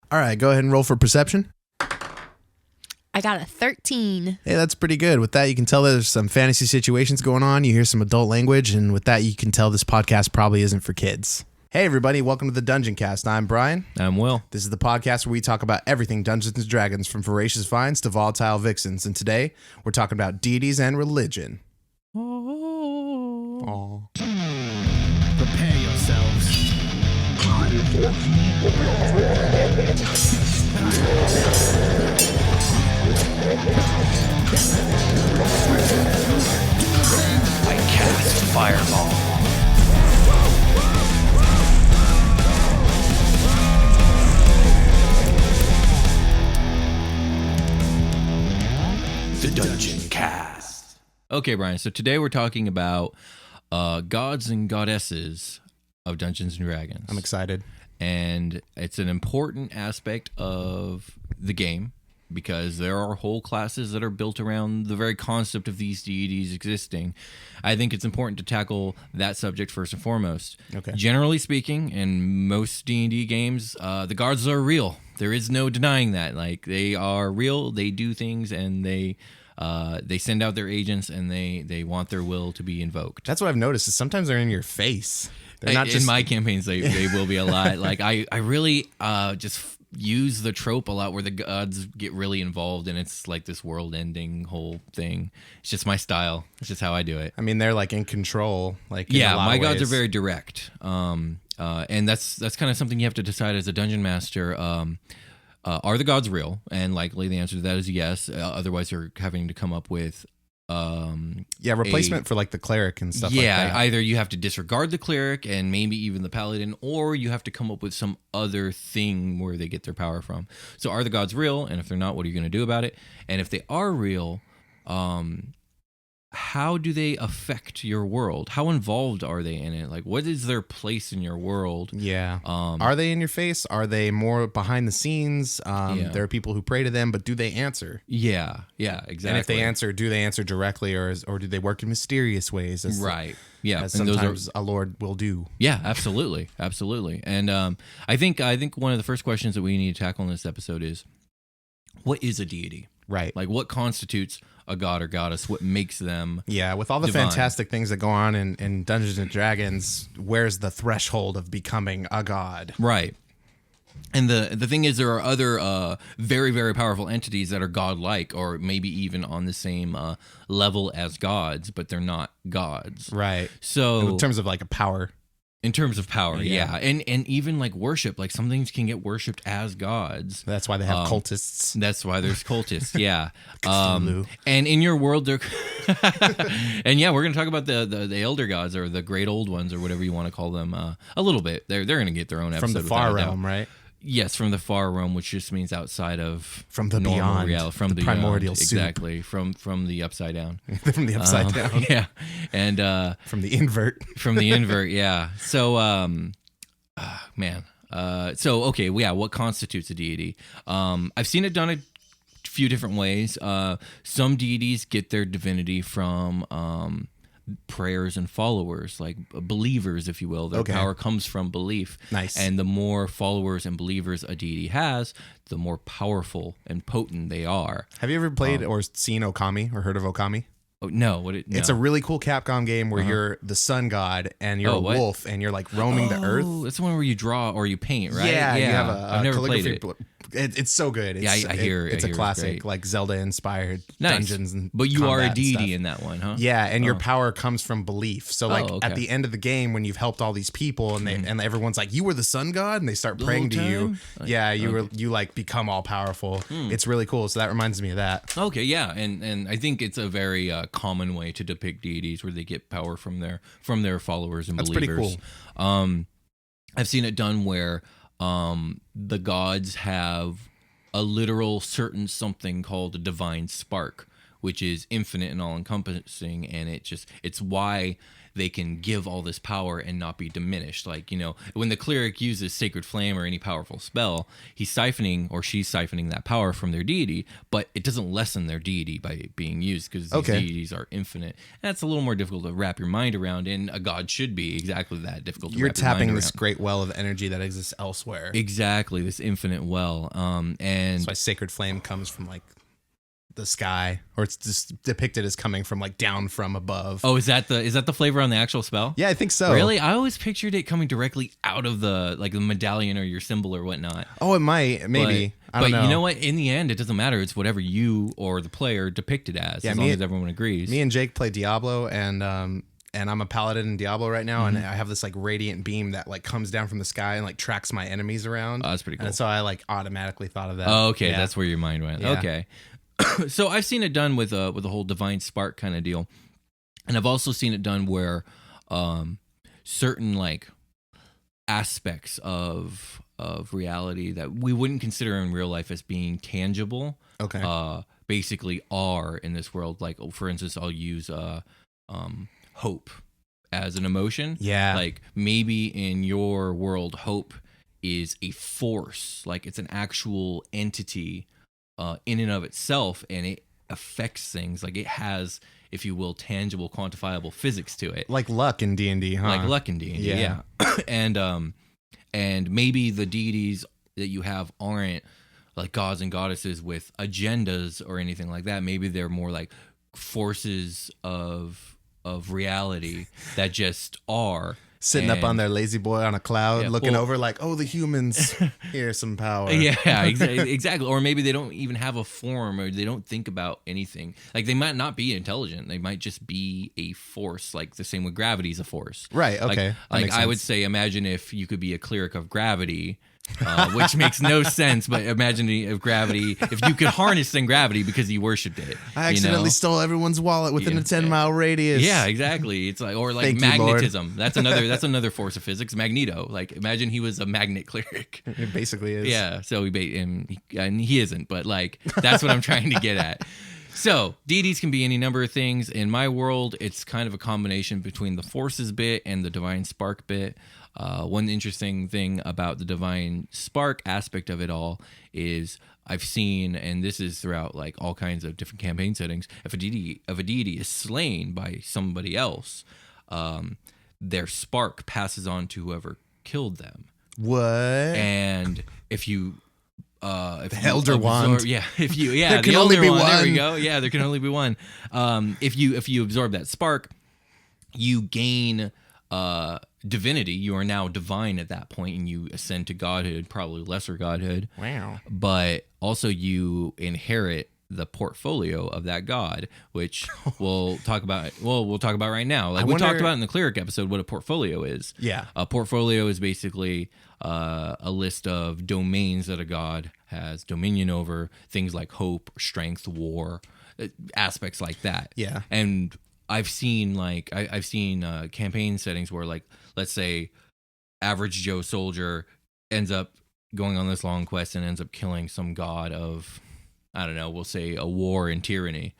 All right, go ahead and roll for perception. I got a 13. Hey, that's pretty good. With that, you can tell there's some fantasy situations going on. You hear some adult language, and with that, you can tell this podcast probably isn't for kids. Hey, everybody. Welcome to the Dungeoncast. I'm Brian. I'm Will. This is the podcast where we talk about everything Dungeons & Dragons, from voracious vines to volatile vixens. And today, we're talking about deities and religion. Oh. Prepare yourselves. I cast Fireball. The Dungeoncast. Okay, Brian. So today we're talking about gods and goddesses of Dungeons and Dragons. I'm excited. And it's an important aspect of the game because there are whole classes that are built around the very concept of these deities existing. I think it's important to tackle that subject first and foremost. Okay. Generally speaking, in most D&D games, the gods are real. There is no denying that. Like, they are real, they do things, and they send out their agents, and they want their will to be invoked. That's what I've noticed is sometimes they're in your face. They're not just in my campaigns, they will be a lot. Like, I really just use the trope a lot where the gods get really involved, and it's like this world-ending whole thing. It's just my style. It's just how I do it. I mean, they're like in control. Like, yeah, in a lot my of gods are ways. very direct. And that's kind of something you have to decide as a dungeon master. Are the gods real? And likely the answer to that is yes. Otherwise, you're having to come up with replacement for like the cleric and stuff like that. Yeah, either you have to disregard the cleric and maybe even the paladin, or you have to come up with some other thing where they get their power from. So are the gods real? And if they're not, what are you going to do about it? And if they are real, how do they affect your world? How involved are they in it? Like, what is their place in your world? Yeah. Are they in your face? Are they more behind the scenes? There are people who pray to them, but do they answer? Yeah, exactly. And if they answer, do they answer directly, or do they work in mysterious ways? Right. Yeah. As and sometimes a lord will do. Yeah, absolutely. And I think one of the first questions that we need to tackle in this episode is, what is a deity? Right. Like, what constitutes a god or goddess? What makes them with all the divine? fantastic things that go on in Dungeons and Dragons, where's the threshold of becoming a god? Right. And the thing is, there are other very, very powerful entities that are godlike, or maybe even on the same level as gods, but they're not gods. Right. So in terms of like a power. In terms of power, Yeah. And even like worship, like some things can get worshipped as gods. That's why they have cultists. That's why there's cultists, yeah. Cthulhu. And in your world, there, and yeah, we're gonna talk about the elder gods, or the great old ones, or whatever you want to call them, a little bit. They're gonna get their own episode From the without far a doubt. realm, right? Yes, from the far realm, which just means outside of From the normal beyond, reality, from the primordial soup. exactly, from the upside down. From the upside down. Yeah, and From the invert. from the invert, yeah. So, man. So, okay, yeah, what constitutes a deity? I've seen it done a few different ways. Some deities get their divinity from prayers and followers, like believers, if you will. Their power comes from belief. Nice. And the more followers and believers a deity has, the more powerful and potent they are. Have you ever played or seen Okami or heard of Okami? Oh, no. No. It's a really cool Capcom game where you're the sun god and you're a wolf and you're like roaming the earth. That's the one where you draw or you paint, right? Yeah, you have I've never played it. It's so good. It's, I hear it's I a hear classic, great. like Zelda-inspired Nice. dungeons and But you are a combat and deity stuff. in that one, huh? Yeah, and your power comes from belief. So like okay. at the end of the game, when you've helped all these people and and everyone's like, you were the sun god, and they start praying to you. You like become all powerful. It's really cool. So that reminds me of that. Okay, yeah, and I think it's a very common way to depict deities, where they get power from their followers and That's believers. pretty cool. I've seen it done where the gods have a literal certain something called a divine spark, which is infinite and all-encompassing, and it's why they can give all this power and not be diminished. Like, when the cleric uses Sacred Flame or any powerful spell, he's siphoning or she's siphoning that power from their deity, but it doesn't lessen their deity by being used because these deities are infinite. And that's a little more difficult to wrap your mind around, and a god should be exactly that, difficult to You're wrap your mind tapping around. this great well of energy that exists elsewhere. Exactly, this infinite well. And that's why Sacred Flame comes from like the sky, or it's just depicted as coming from like down from above. Oh, is that the flavor on the actual spell? Yeah, I think so. Really? I always pictured it coming directly out of the medallion or your symbol or whatnot. Oh, it might, maybe. I don't know. But you know what? In the end, it doesn't matter. It's whatever you or the player depict it as long as everyone agrees. Me and Jake play Diablo, and I'm a paladin in Diablo right now, and I have this like radiant beam that like comes down from the sky and like tracks my enemies around. Oh, that's pretty cool. And so I like automatically thought of that. Oh, okay, Yeah. that's where your mind went. Yeah. Okay. So I've seen it done with a whole divine spark kind of deal, and I've also seen it done where certain like aspects of reality that we wouldn't consider in real life as being tangible, basically are in this world. Like, for instance, I'll use hope as an emotion. Yeah. Like maybe in your world, hope is a force, like it's an actual entity in and of itself, and it affects things. Like it has, if you will, tangible, quantifiable physics to it. Like luck in D&D, huh? Like luck in D&D, yeah. And maybe the deities that you have aren't like gods and goddesses with agendas or anything like that. Maybe they're more like forces of reality that just are. Sitting up on their lazy boy on a cloud, looking over like, oh, the humans, here's some power. Yeah, exactly. Or maybe they don't even have a form, or they don't think about anything. Like they might not be intelligent. They might just be a force. Like the same with gravity is a force. Right, okay. Like I would say, imagine if you could be a cleric of gravity, which makes no sense, but imagine if gravity, if you could harness in gravity because you worshipped it. I accidentally stole everyone's wallet within a 10-mile radius. Yeah, exactly. It's like, or like Thank magnetism. That's another force of physics. Magneto. Like imagine he was a magnet cleric. It basically is. Yeah. So and he isn't, but like that's what I'm trying to get at. So deities can be any number of things. In my world, it's kind of a combination between the forces bit and the divine spark bit. One interesting thing about the divine spark aspect of it all is I've seen, and this is throughout like all kinds of different campaign settings, if a deity is slain by somebody else, their spark passes on to whoever killed them. What? And if you the Elder Wand. Yeah, there can the only Elder be Wand, one. There we go. Yeah, there can only be one. If you absorb that spark, you gain divinity. You are now divine at that point, and you ascend to godhood, probably lesser godhood. Wow. But also you inherit the portfolio of that god, which we'll talk about. Well, we'll talk about right now. Like we talked about in the cleric episode, what a portfolio is. Yeah. A portfolio is basically a list of domains that a god has dominion over, things like hope, strength, war, aspects like that. Yeah. And I've seen campaign settings where, like, let's say average Joe soldier ends up going on this long quest and ends up killing some god of, I don't know, we'll say a war and tyranny.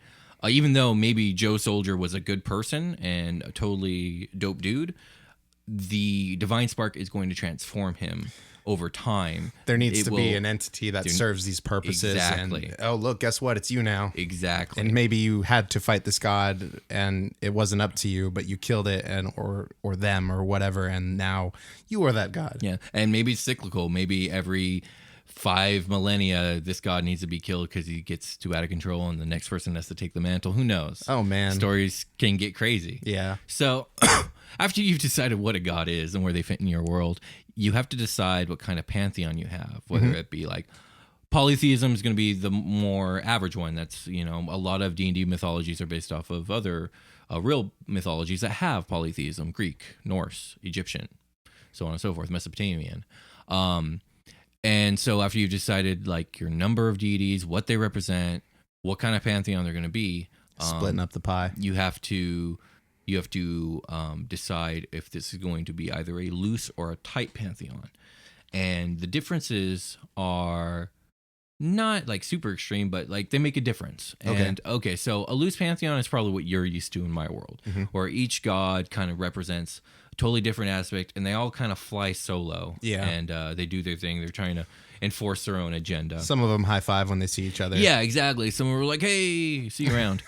Even though maybe Joe soldier was a good person and a totally dope dude, the divine spark is going to transform him over time. There needs to be an entity that serves these purposes. Exactly. And, oh, look, guess what? It's you now. Exactly. And maybe you had to fight this god and it wasn't up to you, but you killed it or them or whatever, and now you are that god. Yeah. And maybe it's cyclical. Maybe every 5 millennia this god needs to be killed because he gets too out of control and the next person has to take the mantle. Who knows? Oh, man. Stories can get crazy. Yeah. So after you've decided what a god is and where they fit in your world, you have to decide what kind of pantheon you have, whether it be like polytheism is going to be the more average one. That's, a lot of D&D mythologies are based off of other real mythologies that have polytheism: Greek, Norse, Egyptian, so on and so forth, Mesopotamian. And so after you've decided like your number of deities, what they represent, what kind of pantheon they're going to be, splitting up the pie, you have to decide if this is going to be either a loose or a tight pantheon. And the differences are not like super extreme, but like they make a difference. And okay, so a loose pantheon is probably what you're used to in my world, where each god kind of represents a totally different aspect, and they all kind of fly solo. Yeah. And they do their thing. They're trying to enforce their own agenda. Some of them high five when they see each other. Yeah, exactly. Some were like, "Hey, see you around."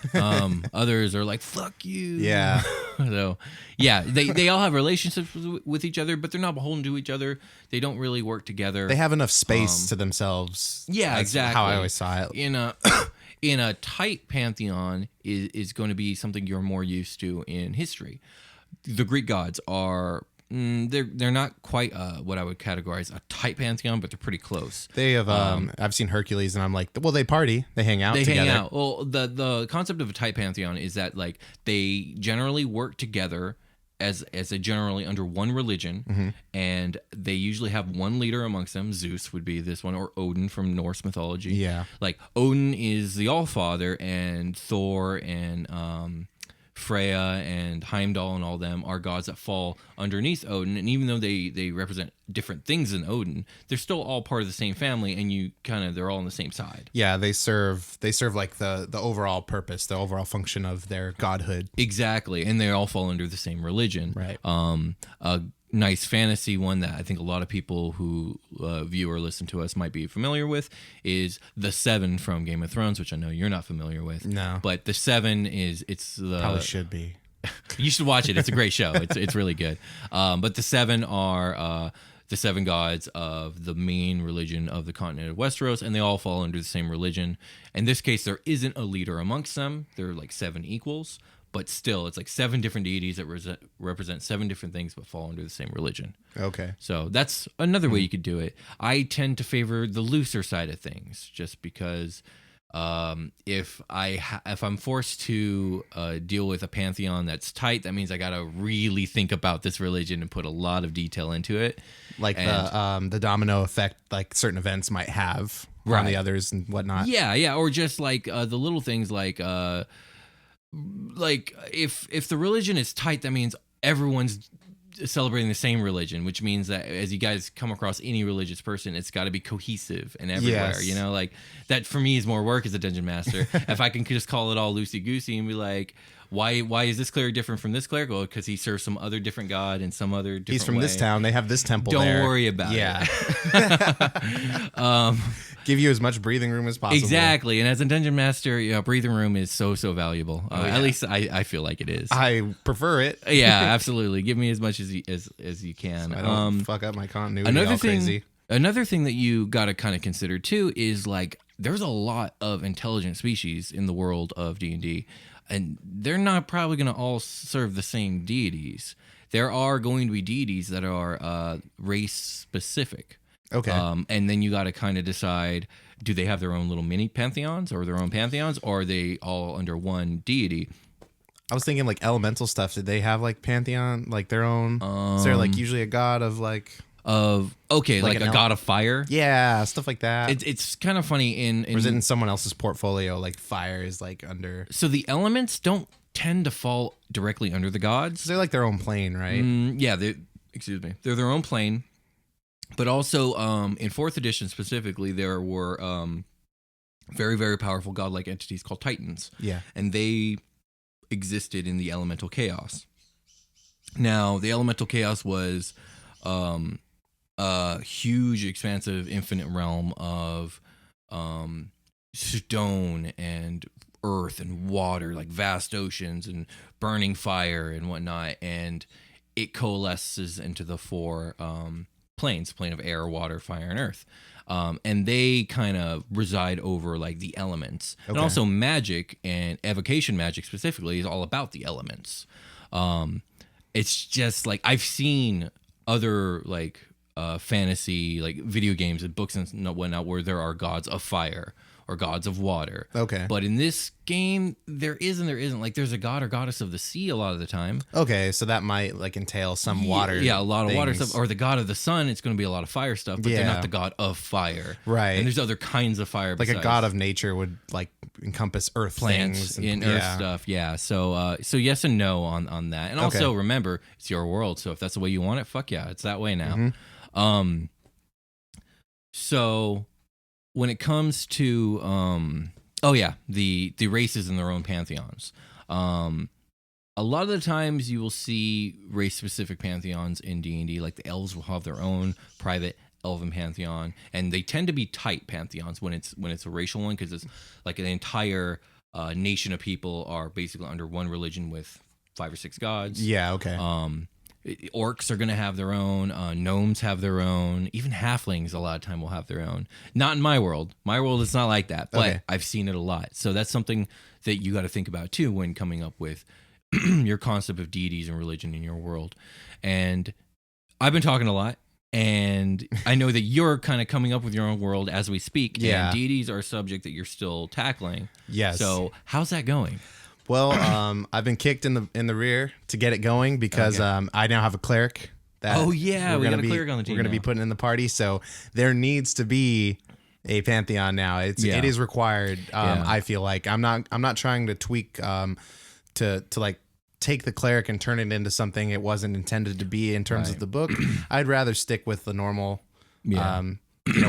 Others are like, "Fuck you." Yeah. So, yeah, they all have relationships with each other, but they're not beholden to each other. They don't really work together. They have enough space to themselves. Yeah, That's exactly. how I always saw it. In a tight pantheon is going to be something you're more used to in history. The Greek gods are they're not quite what I would categorize a tight pantheon, but they're pretty close. They have I've seen Hercules, and I'm like, well, they party, they hang out together. Hang out. Well, the concept of a tight pantheon is that like they generally work together as a generally under one religion, and they usually have one leader amongst them. Zeus would be this one, or Odin from Norse mythology. Yeah, like Odin is the All-Father, and Thor and Freya and Heimdall and all them are gods that fall underneath Odin, and even though they represent different things than Odin, they're still all part of the same family, and they're all on the same side. Yeah, they serve like the overall purpose, the overall function of their godhood. Exactly, and they all fall under the same religion. Right. A nice fantasy one that I think a lot of people who view or listen to us might be familiar with is the Seven from Game of Thrones, which I know you're not familiar with. No. But the Seven Probably should be. You should watch it. It's a great show. It's really good. But the Seven are the seven gods of the main religion of the continent of Westeros, and they all fall under the same religion. In this case, there isn't a leader amongst them. They're like seven equals, but still, it's like seven different deities that represent seven different things, but fall under the same religion. Okay. So that's another way you could do it. I tend to favor the looser side of things, just because if I'm forced to deal with a pantheon that's tight, that means I gotta really think about this religion and put a lot of detail into it. Like the domino effect, like certain events might have on the others and whatnot. Yeah, or just like the little things like if the religion is tight, that means everyone's celebrating the same religion, which means that as you guys come across any religious person, it's got to be cohesive and everywhere. Yes. You know, like that for me is more work as a dungeon master. If I can just call it all loosey goosey and be like, why is this cleric different from this cleric? Well, because he serves some other different god in some other different He's from way. this town. They have this temple. Don't there. worry about it. Give you as much breathing room as possible. Exactly. And as a dungeon master, breathing room is so valuable. At least I feel like it is. I prefer it. Yeah, absolutely. Give me as much as you can. So I don't fuck up my continuity crazy. Another thing that you got to kind of consider too is like there's a lot of intelligent species in the world of D&D, and they're not probably going to all serve the same deities. There are going to be deities that are race specific. Okay. And then you got to kind of decide, do they have their own little mini pantheons or their own pantheons, or are they all under one deity? I was thinking like elemental stuff. Did they have like pantheon, like their own? Is there like usually a god of like like a god of fire? Yeah, stuff like that. It's kind of funny or is it in someone else's portfolio? Like fire is like under. So the elements don't tend to fall directly under the gods. They're like their own plane, right? Yeah. They're their own plane. But also, in 4th edition specifically, there were very, very powerful godlike entities called Titans. Yeah. And they existed in the elemental chaos. Now, the elemental chaos was a huge, expansive, infinite realm of stone and earth and water, like vast oceans and burning fire and whatnot. And it coalesces into the 4 planes, plane of air, water, fire, and earth. And they kind of reside over like the elements. Okay. And also magic, and evocation magic specifically, is all about the elements. It's just like I've seen other like fantasy, like video games and books and whatnot, where there are gods of fire or gods of water. Okay. But in this game, there isn't. Like, there's a god or goddess of the sea a lot of the time. Okay, so that might like entail some water. Yeah, a lot of water stuff. Or the god of the sun, it's going to be a lot of fire stuff, but they're not the god of fire. Right. And there's other kinds of fire. Like a god of nature would like encompass earth plants things and earth stuff. Yeah. So yes and no on that. And also remember, it's your world. So if that's the way you want it, fuck yeah, it's that way now. So when it comes to the races in their own pantheons, a lot of the times you will see race specific pantheons in D&D. Like the elves will have their own private elven pantheon, and they tend to be tight pantheons when it's a racial one, because it's like an entire nation of people are basically under one religion with 5 or 6 gods. Yeah, okay. Orcs are going to have their own. Gnomes have their own. Even halflings a lot of time will have their own. Not in my world. My world is not like that, but Okay. I've seen it a lot. So that's something that you got to think about too when coming up with your concept of deities and religion in your world. And I've been talking a lot, and I know that you're kind of coming up with your own world as we speak. Yeah. And deities are a subject that you're still tackling. Yes. So how's that going? Well, I've been kicked in the rear to get it going because I now have a cleric. That Oh, yeah, we got a cleric on the team We're going to be now. putting in the party, so there needs to be a pantheon now. It is required. I feel like I'm not trying to tweak to like take the cleric and turn it into something it wasn't intended to be in terms of the book. I'd rather stick with the normal.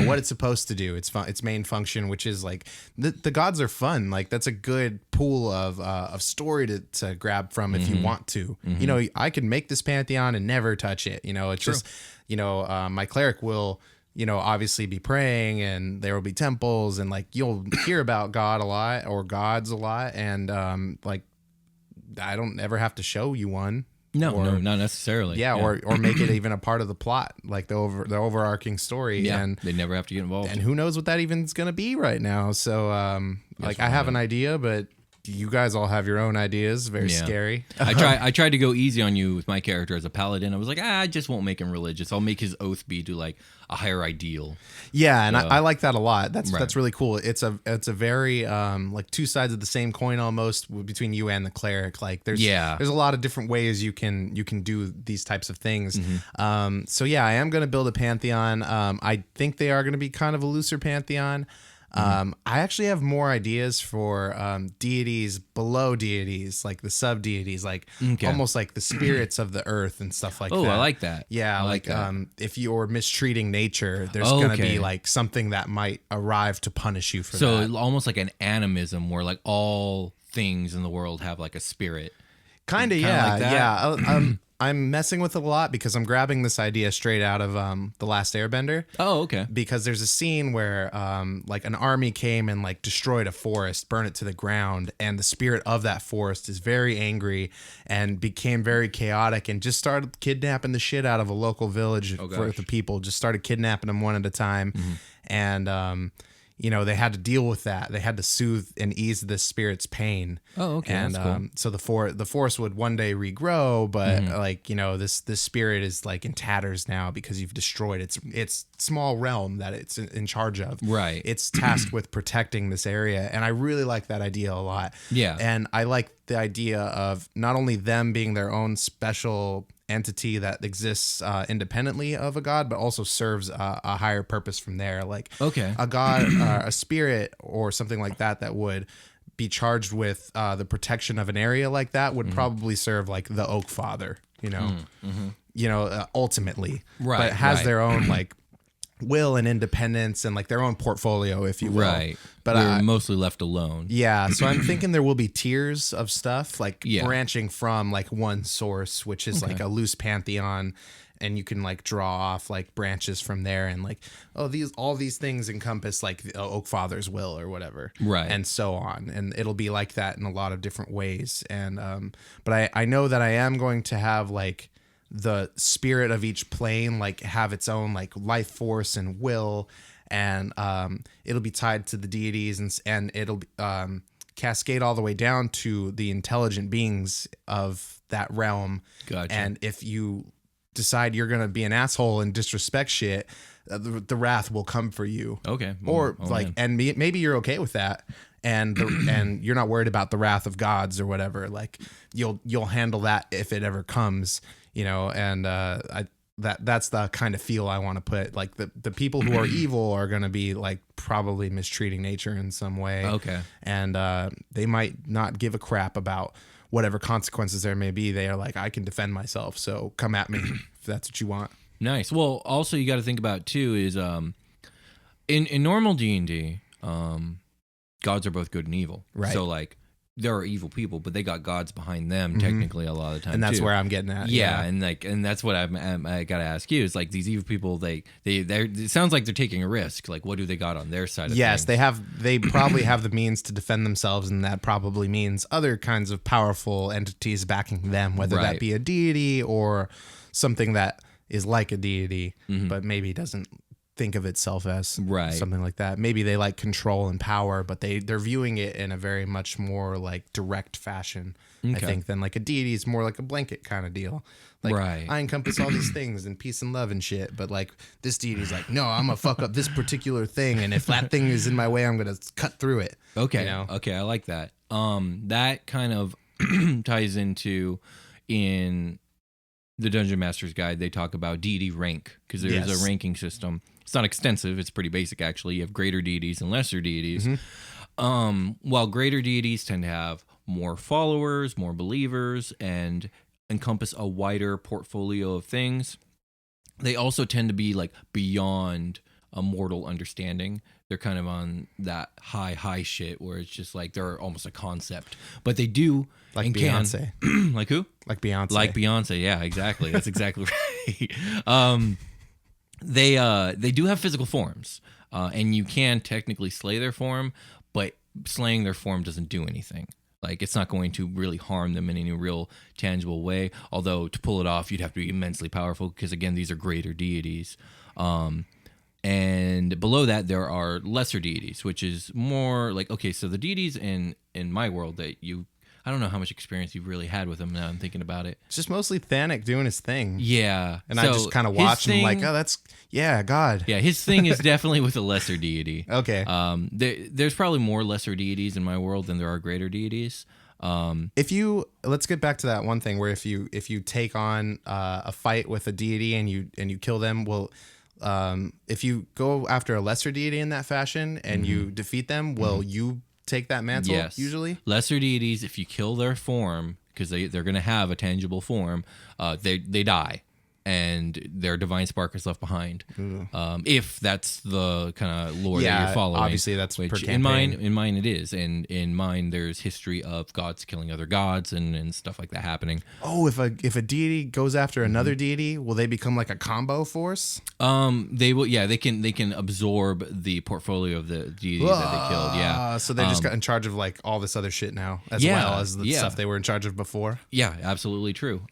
What it's supposed to do. Its main function, which is like the gods are fun. Like that's a good pool of story to grab from if you want to. You know, I could make this pantheon and never touch it. You know, it's just, my cleric will, obviously be praying, and there will be temples, and like you'll hear about God a lot or gods a lot, and like I don't ever have to show you one. No, not necessarily. Yeah, or make it even a part of the plot, like the overarching story. Yeah, and they never have to get involved. And who knows what that even is going to be right now. So, I have an idea, but you guys all have your own ideas. Very scary. I tried to go easy on you with my character as a paladin. I was like, I just won't make him religious. I'll make his oath be to like a higher ideal. Yeah, and I like that a lot. That's really cool. It's a very like two sides of the same coin almost between you and the cleric. Like there's a lot of different ways you can do these types of things. So yeah, I am going to build a pantheon. I think they are going to be kind of a looser pantheon. I actually have more ideas for deities below deities, like the sub deities, like almost like the spirits of the earth and stuff like that. Oh, I like that. Yeah, I like that. If you're mistreating nature, there's going to be like something that might arrive to punish you for that. So almost like an animism, where like all things in the world have like a spirit. Kind of, like that? Yeah. I'm messing with it a lot because I'm grabbing this idea straight out of The Last Airbender. Oh, okay. Because there's a scene where like an army came and like destroyed a forest, burned it to the ground, and the spirit of that forest is very angry and became very chaotic and just started kidnapping the shit out of a local village for the people. Just started kidnapping them one at a time, and they had to deal with that. They had to soothe and ease the spirit's pain. Oh, okay. And that's cool. so the forest would one day regrow, but this spirit is like in tatters now because you've destroyed its small realm that it's in charge of. Right. It's tasked with protecting this area, and I really like that idea a lot. Yeah. And I like the idea of not only them being their own special entity that exists independently of a god, but also serves a higher purpose from there. Like a god, a spirit, or something like that would be charged with the protection of an area like that would probably serve like the Oak Father, ultimately. Right. But it has their own like will and independence and like their own portfolio, if you will. Right. But they're mostly left alone. Yeah, so I'm thinking there will be tiers of stuff like branching from like one source, which is like a loose pantheon, and you can like draw off like branches from there, and like all these things encompass like the Oak Father's will or whatever, right, and so on, and it'll be like that in a lot of different ways. And but I know that I am going to have like the spirit of each plane like have its own like life force and will, and it'll be tied to the deities, and it'll cascade all the way down to the intelligent beings of that realm. Gotcha. And if you decide you're gonna be an asshole and disrespect shit, the wrath will come for you. Okay. And maybe you're okay with that, and and you're not worried about the wrath of gods or whatever. Like you'll handle that if it ever comes. And that's the kind of feel I want to put. Like the people who are evil are going to be like probably mistreating nature in some way. Okay. And they might not give a crap about whatever consequences there may be. They are like, I can defend myself, so come at me if that's what you want. Nice. Well, also you got to think about too is in normal D&D, gods are both good and evil. Right. So like there are evil people, but they got gods behind them technically a lot of the time. And that's too. where I'm getting at. Yeah, and that's what I got to ask you is like these evil people. They it sounds like they're taking a risk. Like what do they got on their side of yes, things? they probably have the means to defend themselves, and that probably means other kinds of powerful entities backing them, whether that be a deity or something that is like a deity, but maybe doesn't think of itself as something like that. Maybe they like control and power, but they're viewing it in a very much more like direct fashion, I think, than like a deity is more like a blanket kind of deal. Like I encompass all these things and peace and love and shit, but like this deity's like, no, I'm gonna fuck up this particular thing, and if that thing is in my way, I'm gonna cut through it. Okay. Okay, I like that. That kind of ties into in the Dungeon Master's Guide, they talk about deity rank because there's a ranking system. It's not extensive. It's pretty basic, actually. You have greater deities and lesser deities. While greater deities tend to have more followers, more believers, and encompass a wider portfolio of things, they also tend to be like beyond a mortal understanding. They're kind of on that high shit where it's just like they're almost a concept. But they do Like and Beyonce. can like who? Like Beyonce. Like Beyonce, yeah, exactly. That's exactly right. They do have physical forms, and you can technically slay their form, but slaying their form doesn't do anything. Like it's not going to really harm them in any real tangible way. Although to pull it off, you'd have to be immensely powerful because again, these are greater deities. And below that, there are lesser deities, which is more like okay. So the deities in my world that I don't know how much experience you've really had with them now I'm thinking about it. It's just mostly Thanic doing his thing. Yeah. And so I just kind of watch him like, oh, that's, God. Yeah, his thing is definitely with a lesser deity. Okay. There's probably more lesser deities in my world than there are greater deities. Let's get back to that one thing where if you take on a fight with a deity and you kill them, if you go after a lesser deity in that fashion and you defeat them, will you take that mantle? Yes. Usually lesser deities, if you kill their form because they're going to have a tangible form, they die and their divine spark is left behind. If that's the kind of lore that you're following. Obviously that's per which campaign. in mine it is, and in mine there's history of gods killing other gods and stuff like that happening. Oh, if a deity goes after another deity, will they become like a combo force? They will. Yeah, they can absorb the portfolio of the deity that they killed. Yeah, so they just got in charge of like all this other shit now, as well as the stuff they were in charge of before. Yeah, absolutely true.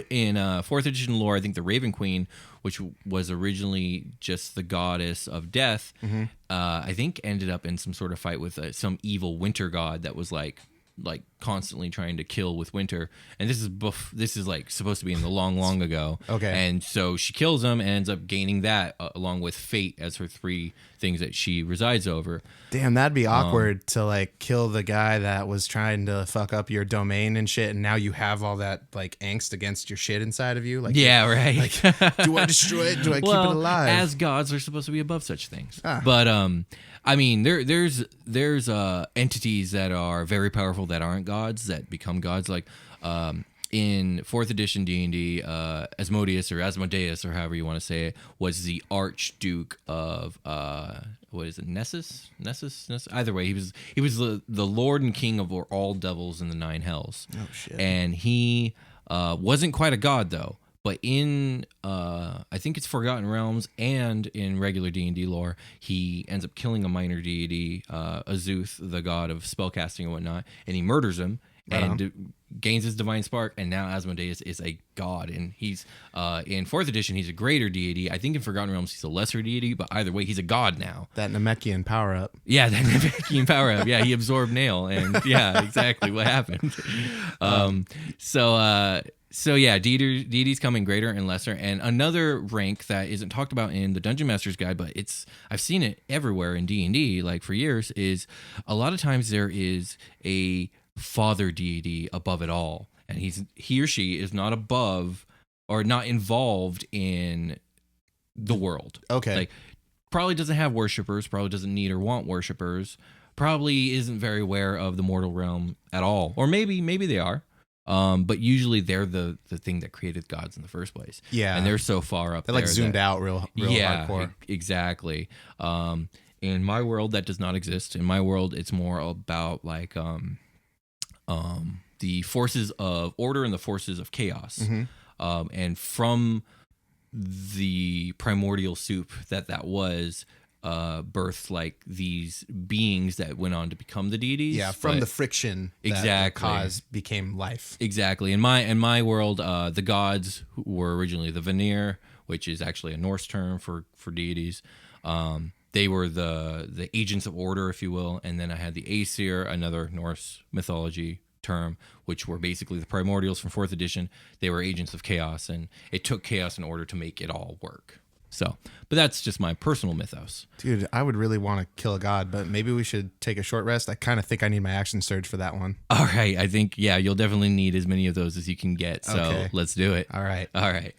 In 4th edition lore, I think the Raven Queen, which was originally just the goddess of death, I think ended up in some sort of fight with some evil winter god that was like constantly trying to kill with winter. And this is like supposed to be in the long ago. Okay. And so she kills him and ends up gaining that along with fate as her 3 things that she resides over. Damn, that'd be awkward to like kill the guy that was trying to fuck up your domain and shit, and now you have all that like angst against your shit inside of you. Like, yeah, right. Like, do I destroy it? Do I keep it alive? As gods, they're supposed to be above such things. But I mean, there's entities that are very powerful that aren't gods that become gods. Like in 4th edition D&D, Asmodeus or Asmodeus or however you want to say it was the Archduke of what is it, Nessus? Either way, he was the Lord and King of all devils in the 9 hells. Oh shit! And he wasn't quite a god though. But in, I think it's Forgotten Realms and in regular D&D lore, he ends up killing a minor deity, Azuth, the god of spellcasting and whatnot, and he murders him and gains his divine spark, and now Asmodeus is a god. And he's, in 4th edition, he's a greater deity. I think in Forgotten Realms, he's a lesser deity, but either way, he's a god now. That Namekian power-up. Yeah, that Namekian power-up. Yeah, he absorbed Nail, and yeah, exactly what happened. So yeah, deities come in greater and lesser, and another rank that isn't talked about in the Dungeon Master's Guide, but I've seen it everywhere in D&D, like for years, is a lot of times there is a father deity above it all, and he or she is not above or not involved in the world. Okay, like probably doesn't have worshipers, probably doesn't need or want worshipers, probably isn't very aware of the mortal realm at all, or maybe they are. But usually they're the thing that created gods in the first place. Yeah. And they're so far up They're there. like zoomed out real hardcore. Exactly. In my world, that does not exist. In my world, it's more about like the forces of order and the forces of chaos. And from the primordial soup that was birthed like these beings that went on to become the deities. Yeah, from the friction that caused became life. Exactly. In my world, the gods were originally the Vanir, which is actually a Norse term for deities. They were the agents of order, if you will, and then I had the Aesir, another Norse mythology term, which were basically the primordials from 4th edition. They were agents of chaos, and it took chaos in order to make it all work. So, but that's just my personal mythos. Dude, I would really want to kill a god, but maybe we should take a short rest. I kind of think I need my action surge for that one. All right. I think, yeah, you'll definitely need as many of those as you can get. So Okay. Let's do it. All right. All right.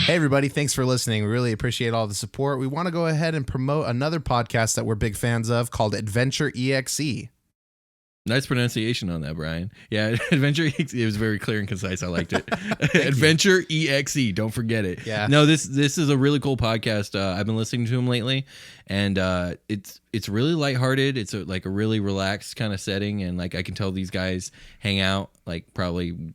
Hey, everybody. Thanks for listening. We really appreciate all the support. We want to go ahead and promote another podcast that we're big fans of called Adventure EXE. Nice pronunciation on that, Brian. Yeah, Adventure EXE. It was very clear and concise. I liked it. Adventure EXE. Don't forget it. Yeah. No, this is a really cool podcast. I've been listening to them lately, and it's really lighthearted. It's like a really relaxed kind of setting, and like I can tell these guys hang out like probably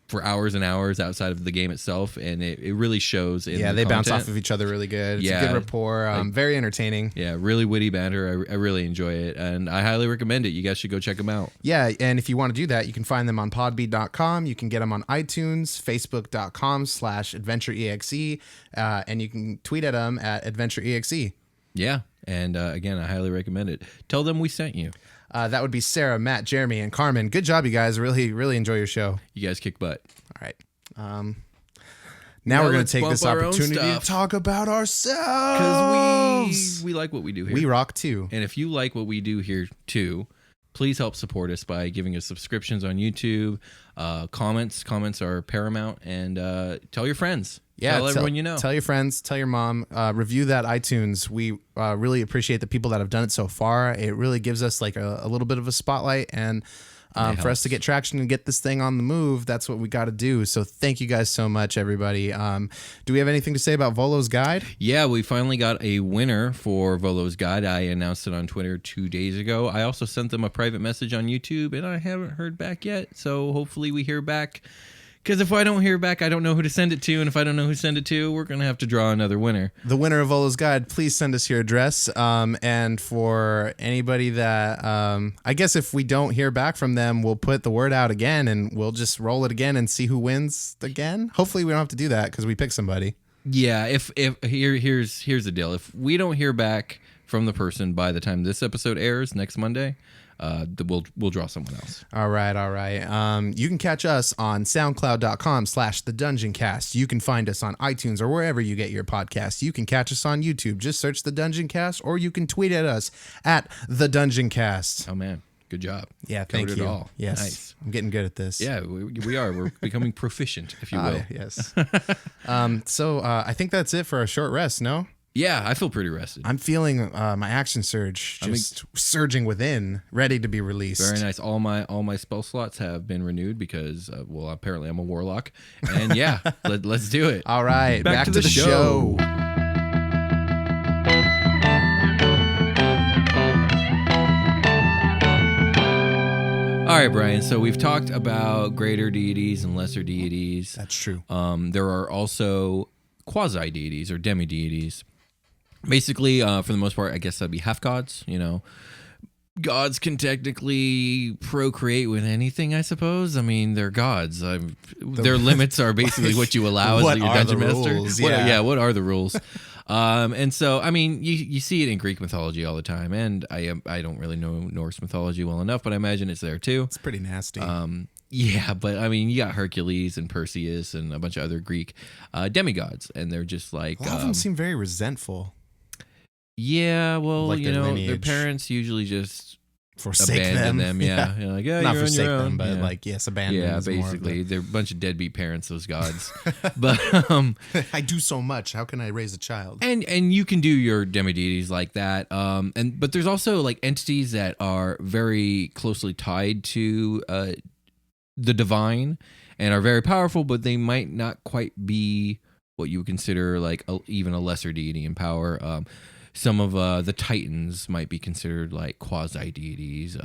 for hours and hours outside of the game itself, and it really shows in Yeah, the they bounce content. off of each other really good. It's Yeah. a good rapport. Very entertaining. Yeah, really witty banter. I really enjoy it, and I highly recommend it. You guys should go check them out. Yeah, and if you want to do that, you can find them on podbean.com. You can get them on iTunes, facebook.com/adventureexe, and you can tweet at them at adventureexe. Yeah, and again, I highly recommend it. Tell them we sent you. That would be Sarah, Matt, Jeremy, and Carmen. Good job, you guys. Really, really enjoy your show. You guys kick butt. All right. Now we're going let's to take bump this our own opportunity to stuff. talk about Because ourselves. we like what we do here. We rock too. And if you like what we do here too, please help support us by giving us subscriptions on YouTube. Comments are paramount, and tell your friends. Yeah, tell everyone you know. Tell your friends, tell your mom. Review that iTunes. We really appreciate the people that have done it so far. It really gives us like a little bit of a spotlight, and for us to get traction and get this thing on the move, that's what we got to do. So thank you guys so much, everybody. Do we have anything to say about Volo's Guide? Yeah, we finally got a winner for Volo's Guide. I announced it on Twitter 2 days ago. I also sent them a private message on YouTube, and I haven't heard back yet. So hopefully we hear back. Because if I don't hear back, I don't know who to send it to. And if I don't know who to send it to, we're going to have to draw another winner. The winner of Volo's Guide, please send us your address. And for anybody that, I guess if we don't hear back from them, we'll put the word out again and we'll just roll it again and see who wins again. Hopefully we don't have to do that because we picked somebody. Yeah, if here's the deal. If we don't hear back from the person by the time this episode airs next Monday, we'll draw someone else. All right. You can catch us on soundcloud.com/thedungeoncast. You can find us on iTunes or wherever you get your podcasts. You can catch us on YouTube. Just search The Dungeoncast, or you can tweet at us at The Dungeoncast. Oh man, good job. Yeah, thank Covered you. it all. Yes, Nice. I'm getting good at this. Yeah, we are. We're becoming proficient, if you will. Yes. So I think that's it for a short rest, no? Yeah, I feel pretty rested. I'm feeling my action surge just surging within, ready to be released. Very nice. All my spell slots have been renewed because, apparently I'm a warlock. And yeah, let's do it. All right, back to the show. All right, Brian. So we've talked about greater deities and lesser deities. That's true. There are also quasi-deities or demi-deities. Basically, for the most part, I guess that'd be half gods. You know, gods can technically procreate with anything, I suppose. I mean, they're gods. Their limits are basically what you allow as your dungeon master. What are the rules? And so, I mean, you see it in Greek mythology all the time, and I don't really know Norse mythology well enough, but I imagine it's there too. It's pretty nasty. Yeah, but I mean, you got Hercules and Perseus and a bunch of other Greek demigods, and they're just like a lot of them seem very resentful. Yeah, well, Like you their know, their lineage. parents usually just forsake abandon them. Yeah. You're like, yeah, not you're forsake on your own. them, but like abandon. Yeah, is more of basically, they're a bunch of deadbeat parents. Those gods, but I do so much. How can I raise a child? and you can do your demi-deities like that. But there's also like entities that are very closely tied to the divine and are very powerful, but they might not quite be what you would consider like even a lesser deity in power. Some of the Titans might be considered like quasi-deities.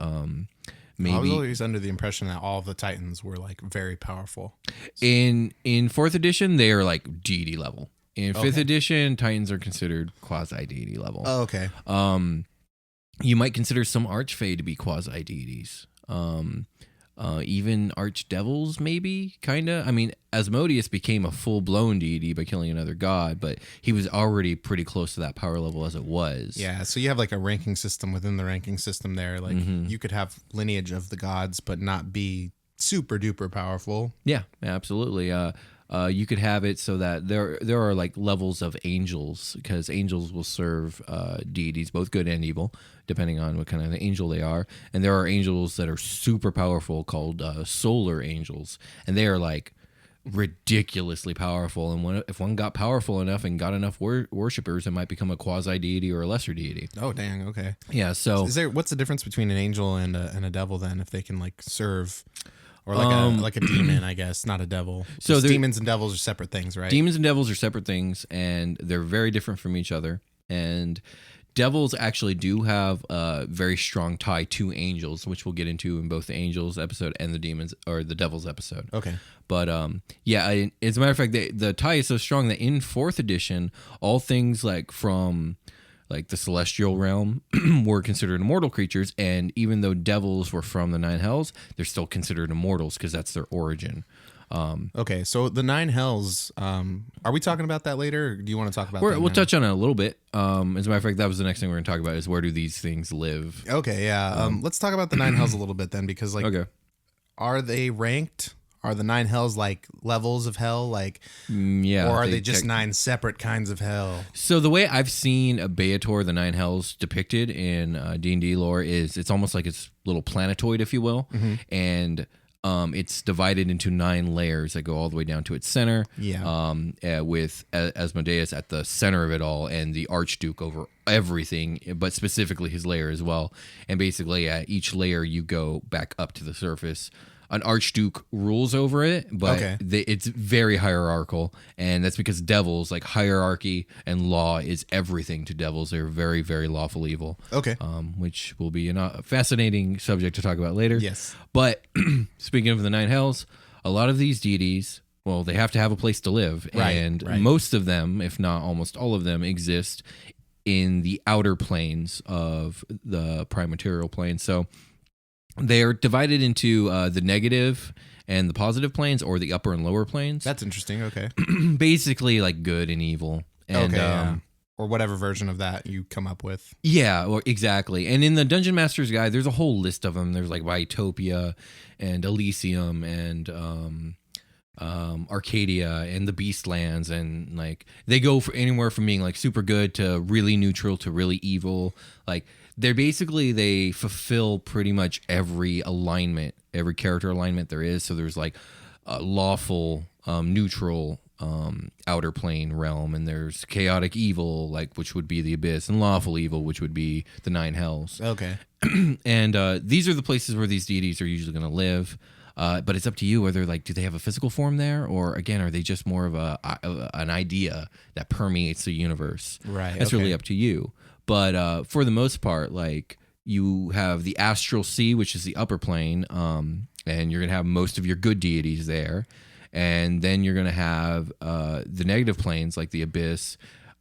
Maybe I was always under the impression that all of the Titans were like very powerful. In 4th edition, they are like deity level. In 5th edition, Titans are considered quasi-deity level. Oh, okay. You might consider some archfey to be quasi-deities. Even archdevils, maybe, kind of. I mean, Asmodeus became a full-blown deity by killing another god, but he was already pretty close to that power level as it was. Yeah, so you have like a ranking system within the ranking system there. Like you could have lineage of the gods, but not be super duper powerful. Yeah, absolutely. You could have it so that there are like levels of angels, because angels will serve deities, both good and evil, depending on what kind of angel they are. And there are angels that are super powerful called solar angels, and they are like ridiculously powerful. And if one got powerful enough and got enough worshippers, it might become a quasi deity or a lesser deity. Oh, dang. Okay. Yeah. So what's the difference between an angel and a devil then, if they can like serve? Or like a demon, I guess, not a devil. So demons and devils are separate things, right? Demons and devils are separate things, and they're very different from each other. And devils actually do have a very strong tie to angels, which we'll get into in both the angels episode and the demons or the devils episode. Okay. But yeah, as a matter of fact, the tie is so strong that in 4th edition, all things like from like the celestial realm were considered immortal creatures, and even though devils were from the 9 hells, they're still considered immortals because that's their origin. Okay, so the 9 hells, are we talking about that later, or do you want to talk about that We'll now? touch on it a little bit. As a matter of fact, that was the next thing we're going to talk about is where do these things live? Okay, yeah. Let's talk about the 9 hells a little bit then, because like, Okay. Are they ranked? Are the 9 hells like levels of hell, like, Yeah, or are they just 9 separate kinds of hell? So the way I've seen Beator, the 9 hells, depicted in D&D lore is it's almost like it's a little planetoid, if you will, and it's divided into 9 layers that go all the way down to its center. Yeah. With Asmodeus at the center of it all, and the Archduke over everything, but specifically his layer as well. And basically, at each layer, you go back up to the surface. An Archduke rules over it, but it's very hierarchical, and that's because devils, like hierarchy and law, is everything to devils. They're very, very lawful evil. Okay. Which will be a fascinating subject to talk about later. Yes. But speaking of the 9 hells, a lot of these deities, well, they have to have a place to live, and most of them, if not almost all of them, exist in the outer planes of the prime material plane. So they are divided into the negative and the positive planes, or the upper and lower planes. That's interesting. Okay. Basically, like good and evil. And, yeah. Or whatever version of that you come up with. Yeah, or exactly. And in the Dungeon Master's Guide, there's a whole list of them. There's like Utopia and Elysium and Arcadia and the Beastlands, and like they go for anywhere from being like super good to really neutral to really evil. Like they fulfill pretty much every alignment, every character alignment there is. So there's like a lawful, neutral, outer plane realm, and there's chaotic evil, like which would be the abyss, and lawful evil, which would be the 9 hells. Okay. And these are the places where these deities are usually going to live. But it's up to you whether, like, do they have a physical form there, or again, are they just more of an idea that permeates the universe? Right. That's really up to you. But for the most part, like, you have the astral sea, which is the upper plane, and you're gonna have most of your good deities there, and then you're gonna have the negative planes like the abyss,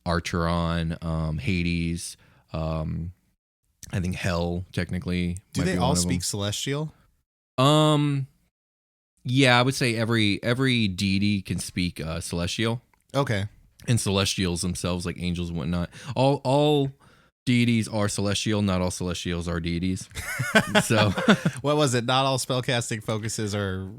Archeron, Hades. I think hell technically. Do they all speak celestial? Yeah, I would say every deity can speak celestial. Okay. And celestials themselves, like angels and whatnot, all deities are celestial. Not all celestials are deities. So, what was it? Not all spellcasting focuses are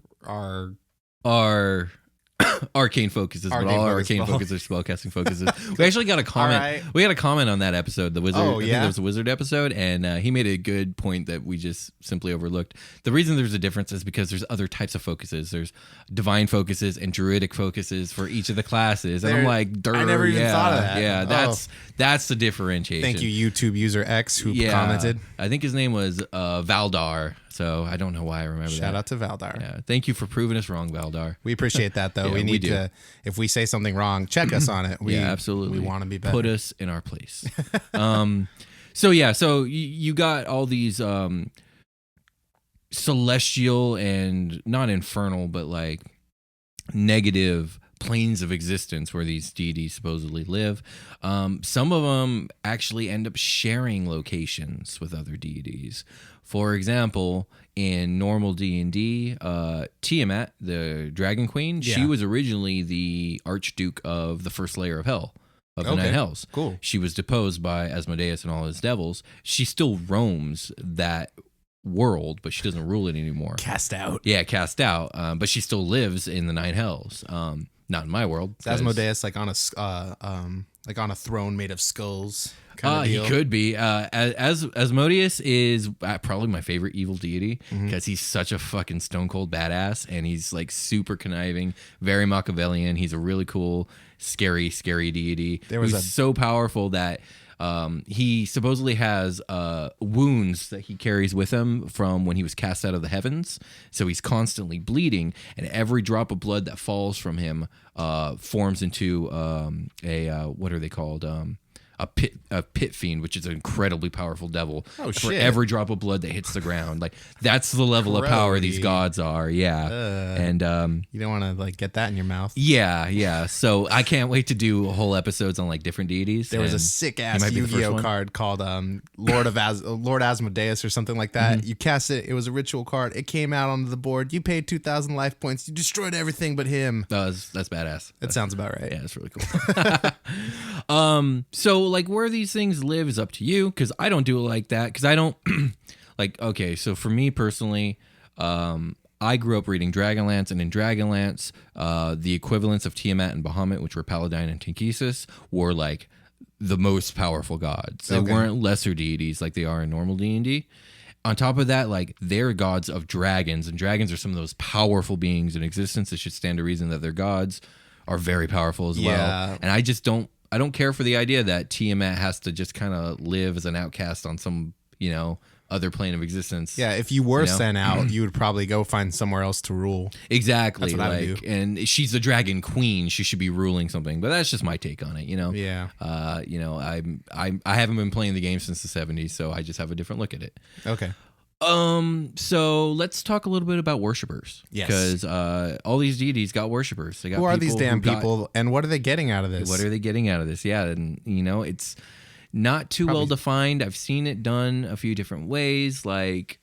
arcane focuses, but all our arcane focus are spellcasting focuses. We actually got a comment. Right. We got a comment on that episode, the wizard. Oh, I think that was a wizard episode, and he made a good point that we just simply overlooked. The reason there's a difference is because there's other types of focuses. There's divine focuses and druidic focuses for each of the classes, and I'm like, I never even thought of that. Yeah, that's the differentiation. Thank you, YouTube user X, who commented. I think his name was Valdar. So I don't know why I remember that. Shout out to Valdar. Yeah, thank you for proving us wrong, Valdar. We appreciate that, though. Yeah, we need we do. to, if we say something wrong, check us on it. Yeah, absolutely. We want to be better. Put us in our place. So you got all these celestial and not infernal, but like negative planes of existence where these deities supposedly live. Some of them actually end up sharing locations with other deities. For example, in normal D&D, Tiamat, the Dragon Queen, she was originally the Archduke of the first layer of Hell, of the Nine Hells. Cool. She was deposed by Asmodeus and all his devils. She still roams that world, but she doesn't rule it anymore. Cast out. Yeah, cast out. But she still lives in the Nine Hells. Not in my world. Is Asmodeus like on a throne made of skulls? Kind of He deal? could be. Asmodeus is probably my favorite evil deity because he's such a fucking stone cold badass, and he's like super conniving, very Machiavellian. He's a really cool, scary deity. He's so powerful that he supposedly has wounds that he carries with him from when he was cast out of the heavens. So he's constantly bleeding, and every drop of blood that falls from him forms into what are they called? A pit fiend, which is an incredibly powerful devil. Oh, for shit. every drop of blood that hits the ground. Like that's the level of power these gods are. Yeah. And you don't want to like get that in your mouth. yeah. So I can't wait to do whole episodes on like different deities. There was a and sick he ass might be the first Yu-Gi-Oh one. card called Lord Asmodeus or something like that. You cast it. It was a ritual card. It came out onto the board. You paid 2,000 life points. You destroyed everything but him. That's badass. That sounds about right. Yeah, it's really cool. So like where these things live is up to you, because I don't do it like that, because I don't like, okay, so for me personally, I grew up reading Dragonlance, and in Dragonlance, the equivalents of Tiamat and Bahamut, which were Paladine and Tinkesis, were like the most powerful gods. They weren't lesser deities like they are in normal D&D. On top of that, like they're gods of dragons, and dragons are some of those powerful beings in existence. It should stand to reason that their gods are very powerful as well. And I just don't care for the idea that Tiamat has to just kind of live as an outcast on some, other plane of existence. Yeah, if you were sent out, you would probably go find somewhere else to rule. Exactly. That's what I would do. And she's the dragon queen. She should be ruling something. But that's just my take on it, Yeah. I haven't been playing the game since the 70s, so I just have a different look at it. Okay. So let's talk a little bit about worshipers. Yes. Because all these deities got worshipers. They got Who are these people damn who got- people, and what are they getting out of this? What are they getting out of this? Yeah, and it's not too well defined. I've seen it done a few different ways. Like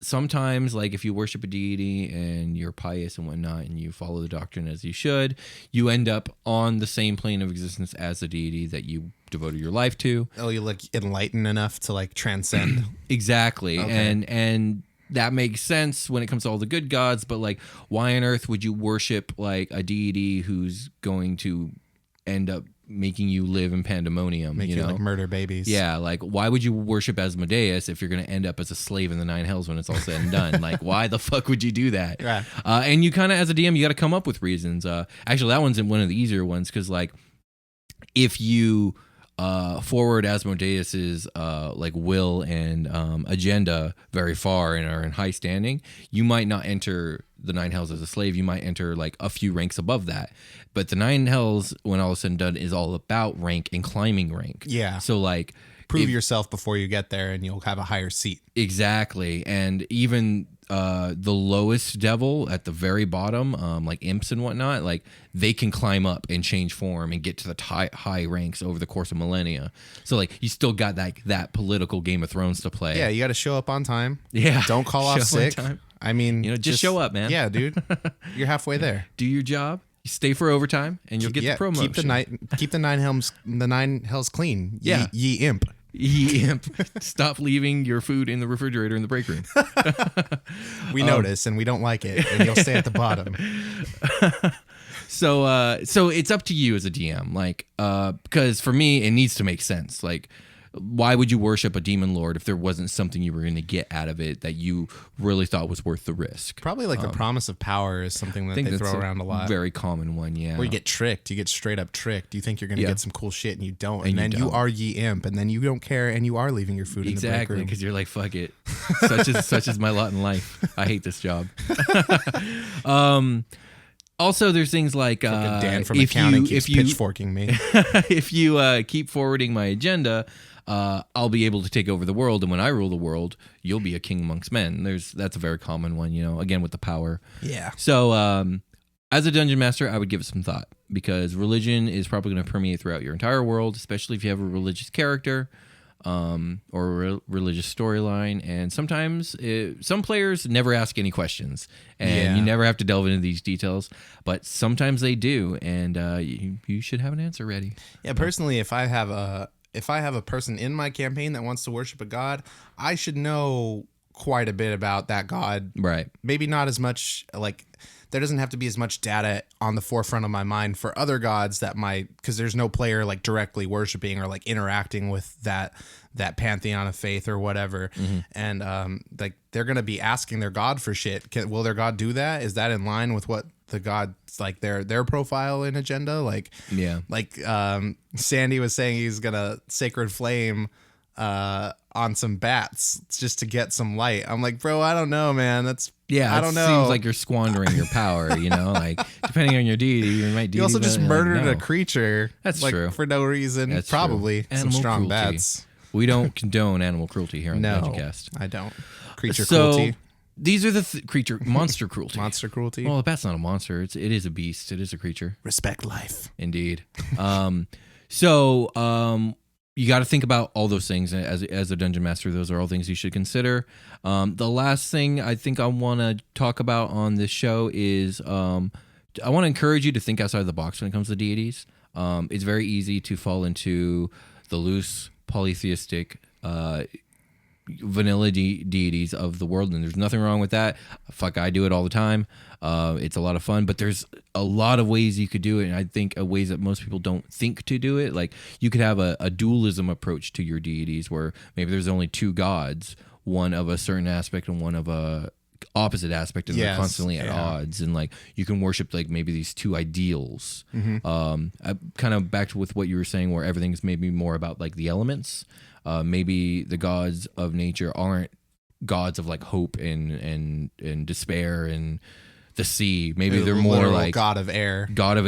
sometimes, like if you worship a deity and you're pious and whatnot, and you follow the doctrine as you should, you end up on the same plane of existence as the deity that you devoted your life to. Oh, you look enlightened enough to like transcend. Exactly. Okay. And that makes sense when it comes to all the good gods, but like why on earth would you worship like a deity who's going to end up making you live in pandemonium? Make you like murder babies. Yeah, like why would you worship Asmodeus if you're going to end up as a slave in the Nine Hells when it's all said and done? Like, why the fuck would you do that? Right. And you kind of, as a DM, you got to come up with reasons. Actually, that one's one of the easier ones, because like if you forward Asmodeus's like will and agenda very far and are in high standing, you might not enter the Nine Hells as a slave. You might enter like a few ranks above that. But the Nine Hells, when all is said and done, is all about rank and climbing rank. Yeah. So like Prove yourself before you get there, and you'll have a higher seat. Exactly. And even the lowest devil at the very bottom, like imps and whatnot, like they can climb up and change form and get to the high ranks over the course of millennia. So like you still got that political Game of Thrones to play. Yeah, you got to show up on time. Yeah. Don't call off Show on sick. time. I mean, just show up, man. Yeah, dude. You're halfway there. Do your job. You stay for overtime, and you'll get the promotion. Keep the nine hells clean. Yeah. Ye imp. Ye imp. Stop leaving your food in the refrigerator in the break room. We notice, and we don't like it, and you'll stay at the bottom. So it's up to you as a DM, like, because for me, it needs to make sense. Like, why would you worship a demon lord if there wasn't something you were going to get out of it that you really thought was worth the risk? Probably like the promise of power is something that they throw around a lot. Very common one, yeah. Or you get tricked. You get straight up tricked. You think you're going to get some cool shit and you don't. And then you you don't. are ye imp. And then you don't care and you are leaving your food in the break Exactly, room. because you're like, fuck it. Such is my lot in life. I hate this job. Also, there's things like Dan from accounting keeps pitchforking me. if you keep forwarding my agenda, I'll be able to take over the world, and when I rule the world, you'll be a king amongst men. That's a very common one, again with the power. Yeah. So, as a dungeon master, I would give it some thought, because religion is probably going to permeate throughout your entire world, especially if you have a religious character. Or a religious storyline, and sometimes some players never ask any questions, and you never have to delve into these details, but sometimes they do, and you should have an answer ready. Yeah, personally, if I have a person in my campaign that wants to worship a god, I should know quite a bit about that god. Right. Maybe not as much, like, there doesn't have to be as much data on the forefront of my mind for other gods that might, because there's no player like directly worshiping or like interacting with that pantheon of faith or whatever. And like they're gonna be asking their god for shit. Will their god do that? Is that in line with what the god's like their profile and agenda? Like, like Sandy was saying he's gonna sacred flame on some bats just to get some light. I'm like, bro, I don't know, man. I don't know. Seems like you're squandering your power, like depending on your deity, you might do. You also just murdered a creature. That's like, true. For no reason. That's probably true. some strong cruelty. bats. We don't condone animal cruelty here on the Dungeoncast. I don't. Creature cruelty. These are the monster cruelty. Monster cruelty. Well, a bat's not a monster. It is a beast. It is a creature. Respect life. Indeed. You got to think about all those things as a dungeon master. Those are all things you should consider. The last thing I think I want to talk about on this show is I want to encourage you to think outside the box when it comes to deities. It's very easy to fall into the loose polytheistic vanilla deities of the world, and there's nothing wrong with that. Fuck, I do it all the time. It's a lot of fun, but there's a lot of ways you could do it, and I think ways that most people don't think to do it. Like, you could have a dualism approach to your deities, where maybe there's only two gods, one of a certain aspect and one of a opposite aspect, and they're constantly at odds, and like you can worship like maybe these two ideals. Kind of back to with what you were saying, where everything's maybe more about like the elements. Maybe the gods of nature aren't gods of like hope and despair and the sea. Maybe they're more like god of air, god of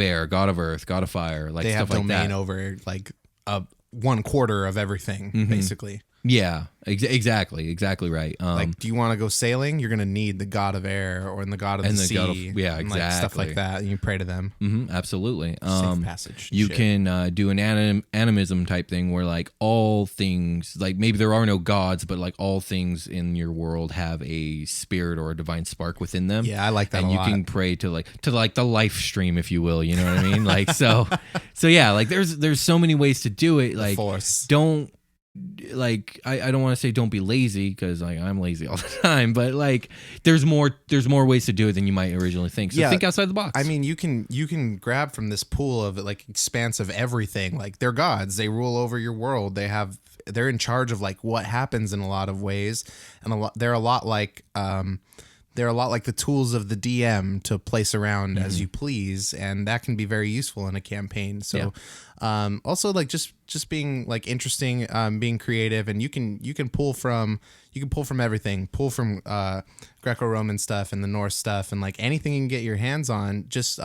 earth, god of fire. Like, they stuff have like domain that. over like 1/4 of everything, basically. Yeah, exactly right. Like, do you want to go sailing? You're gonna need the god of air or the god of the sea, and like stuff like that. And you pray to them. Absolutely. Safe passage. You can do an animism type thing where like all things, like maybe there are no gods, but like all things in your world have a spirit or a divine spark within them. Yeah, I like that. And you can pray to the life stream, if you will. You know what I mean? Like, so yeah. Like, there's so many ways to do it. Like, don't. Like, I don't want to say don't be lazy, because like I'm lazy all the time, but like there's more ways to do it than you might originally think. So think outside the box. I mean, you can grab from this pool of like expanse of everything. Like, they're gods, they rule over your world, they're in charge of like what happens in a lot of ways, and they're a lot like the tools of the DM to place around as you please, and that can be very useful in a campaign. So also like just being like interesting, being creative, and you can pull from everything. Pull from Greco-Roman stuff and the Norse stuff, and like anything you can get your hands on. Just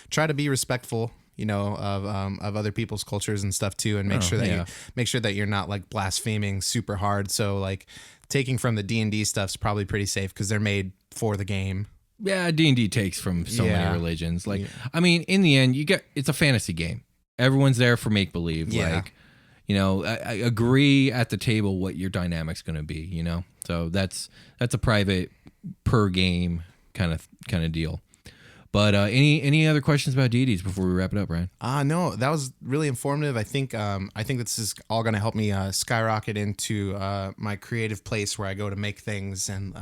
try to be respectful, of other people's cultures and stuff too, and make sure that you're not like blaspheming super hard. So like taking from the D&D stuff's probably pretty safe, because they're made for the game. Yeah, D&D takes from so many religions. Like, I mean, in the end, it's a fantasy game. Everyone's there for make believe. Yeah. Like, I agree at the table what your dynamic's going to be. So that's a private per game kind of deal. But any other questions about deities before we wrap it up, Brian? No, that was really informative. I think this is all going to help me skyrocket into my creative place where I go to make things and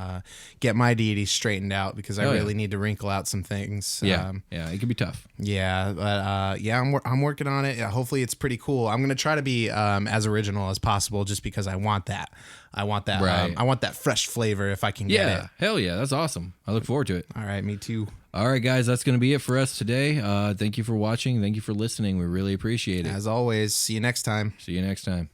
get my deities straightened out, because I really need to wrinkle out some things. Yeah, it can be tough. Yeah, but I'm working on it. Yeah, hopefully it's pretty cool. I'm going to try to be as original as possible, just because I want that. I want that. Right. I want that fresh flavor if I can get it. Yeah, hell yeah, that's awesome. I look forward to it. All right, me too. All right, guys, that's going to be it for us today. Thank you for watching. Thank you for listening. We really appreciate it. As always, see you next time. See you next time.